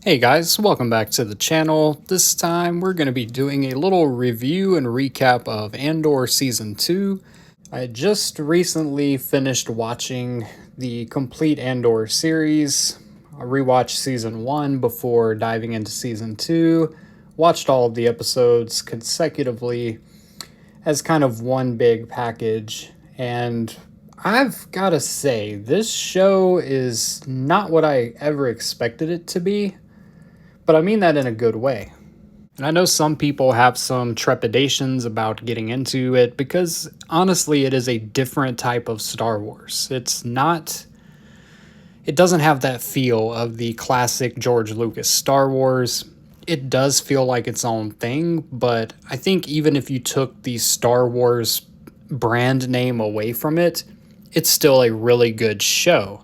Hey guys, welcome back to the channel. This time we're going to be doing a little review and recap of Andor Season 2. I just recently finished watching the complete Andor series. I rewatched Season 1 before diving into Season 2. Watched all of the episodes consecutively as kind of one big package. And I've got to say, this show is not what I ever expected it to be. But I mean that in a good way. And I know some people have some trepidations about getting into it because honestly, it is a different type of Star Wars. It doesn't have that feel of the classic George Lucas Star Wars. It does feel like its own thing, but I think even if you took the Star Wars brand name away from it, it's still a really good show.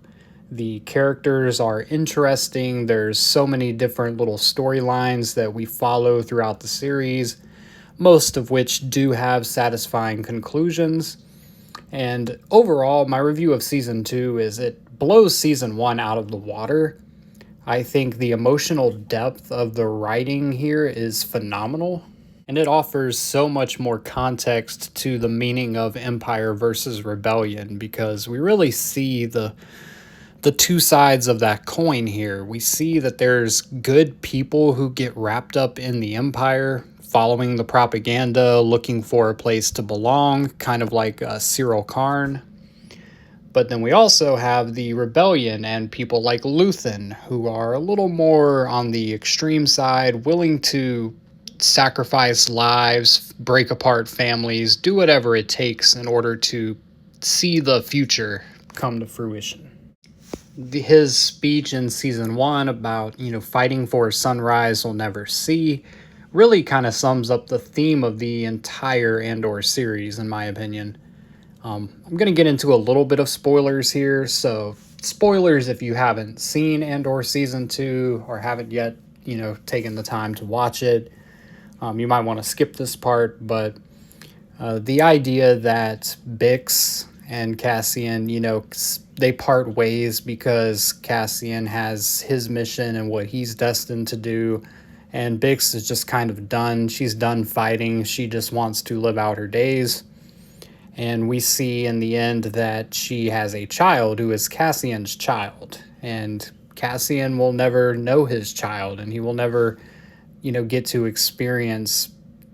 The characters are interesting. There's so many different little storylines that we follow throughout the series, most of which do have satisfying conclusions. And overall, my review of season 2 is it blows season 1 out of the water. I think the emotional depth of the writing here is phenomenal, and it offers so much more context to the meaning of Empire versus Rebellion because we really see the two sides of that coin here. We see that there's good people who get wrapped up in the Empire, following the propaganda, looking for a place to belong, kind of like Cyril Karn. But then we also have the rebellion and people like Luthen, who are a little more on the extreme side, willing to sacrifice lives, break apart families, do whatever it takes in order to see the future come to fruition. His speech in season 1 about, fighting for a sunrise we'll never see really kind of sums up the theme of the entire Andor series, in my opinion. I'm going to get into a little bit of spoilers here, so spoilers if you haven't seen Andor Season 2 or haven't yet, taken the time to watch it. You might want to skip this part, but the idea that Bix and Cassian, they part ways because Cassian has his mission and what he's destined to do, and Bix is just kind of done. She's done fighting. She just wants to live out her days. And we see in the end that she has a child who is Cassian's child. And Cassian will never know his child, and he will never, get to experience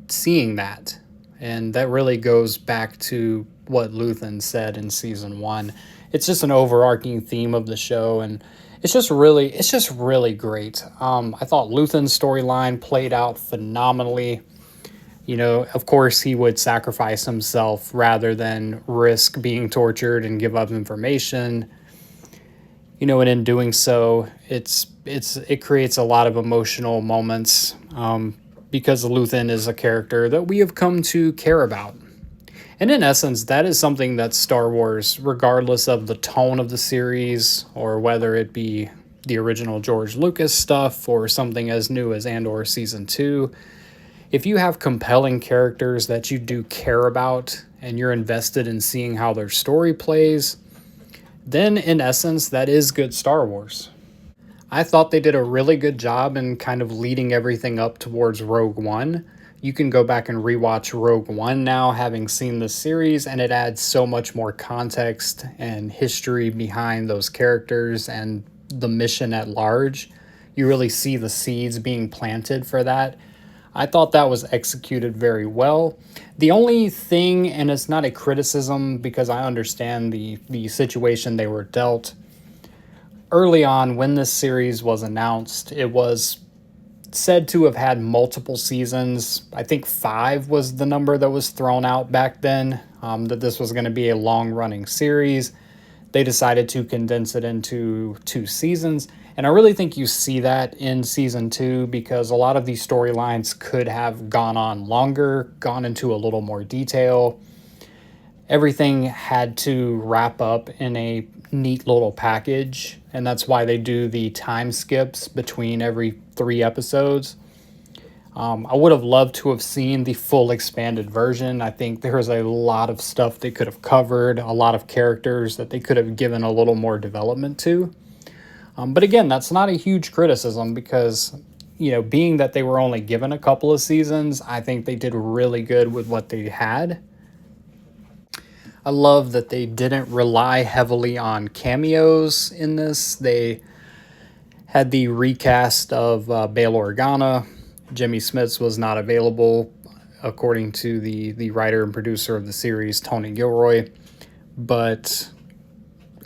seeing that. And that really goes back to what Luthen said in season 1. It's just an overarching theme of the show, and it's just really great. I thought Luthen's storyline played out phenomenally. Of course, he would sacrifice himself rather than risk being tortured and give up information. And in doing so, it creates a lot of emotional moments because Luthen is a character that we have come to care about. And in essence, that is something that Star Wars, regardless of the tone of the series, or whether it be the original George Lucas stuff or something as new as Andor Season 2, if you have compelling characters that you do care about and you're invested in seeing how their story plays, then in essence, that is good Star Wars. I thought they did a really good job in kind of leading everything up towards Rogue One. You can go back and rewatch Rogue One now, having seen the series, and it adds so much more context and history behind those characters and the mission at large. You really see the seeds being planted for that. I thought that was executed very well. The only thing, and it's not a criticism because I understand the situation they were dealt, early on when this series was announced, it was said to have had multiple seasons. I think 5 was the number that was thrown out back then, that this was going to be a long-running series. They decided to condense it into 2 seasons, and I really think you see that in Season 2 because a lot of these storylines could have gone on longer, gone into a little more detail. Everything had to wrap up in a neat little package, and that's why they do the time skips between every 3 episodes. I would have loved to have seen the full expanded version. I think there's a lot of stuff they could have covered, a lot of characters that they could have given a little more development to. But again, that's not a huge criticism because, being that they were only given a couple of seasons, I think they did really good with what they had. I love that they didn't rely heavily on cameos in this. They had the recast of Bail Organa. Jimmy Smits was not available, according to the writer and producer of the series, Tony Gilroy. But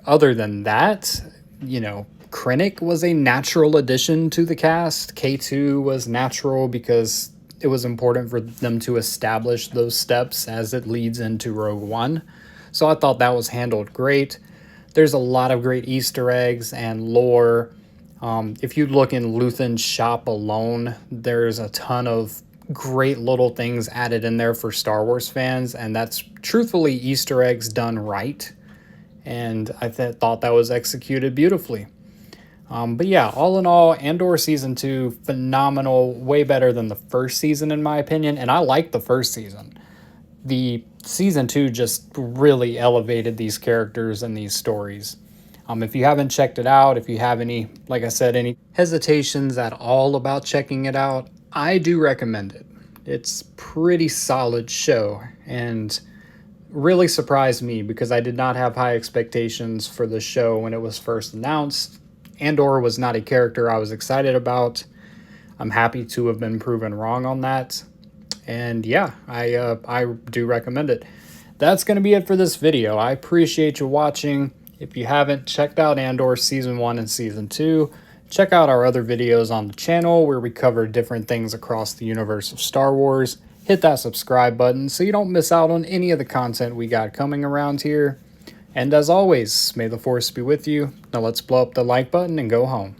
other than that, Krennic was a natural addition to the cast. K2 was natural because it was important for them to establish those steps as it leads into Rogue One. So I thought that was handled great. There's a lot of great Easter eggs and lore. If you look in Luthen's shop alone, there's a ton of great little things added in there for Star Wars fans, and that's truthfully Easter eggs done right. And I thought that was executed beautifully. But yeah, all in all, Andor Season 2, phenomenal, way better than the first season in my opinion, and I like the first season. The Season 2 just really elevated these characters and these stories. If you haven't checked it out, if you have any, like I said, any hesitations at all about checking it out, I do recommend it. It's pretty solid show, and really surprised me because I did not have high expectations for the show when it was first announced. Andor was not a character I was excited about. I'm happy to have been proven wrong on that. And yeah, I do recommend it. That's going to be it for this video. I appreciate you watching. If you haven't checked out Andor Season 1 and Season 2, check out our other videos on the channel where we cover different things across the universe of Star Wars. Hit that subscribe button so you don't miss out on any of the content we got coming around here. And as always, may the Force be with you. Now let's blow up the like button and go home.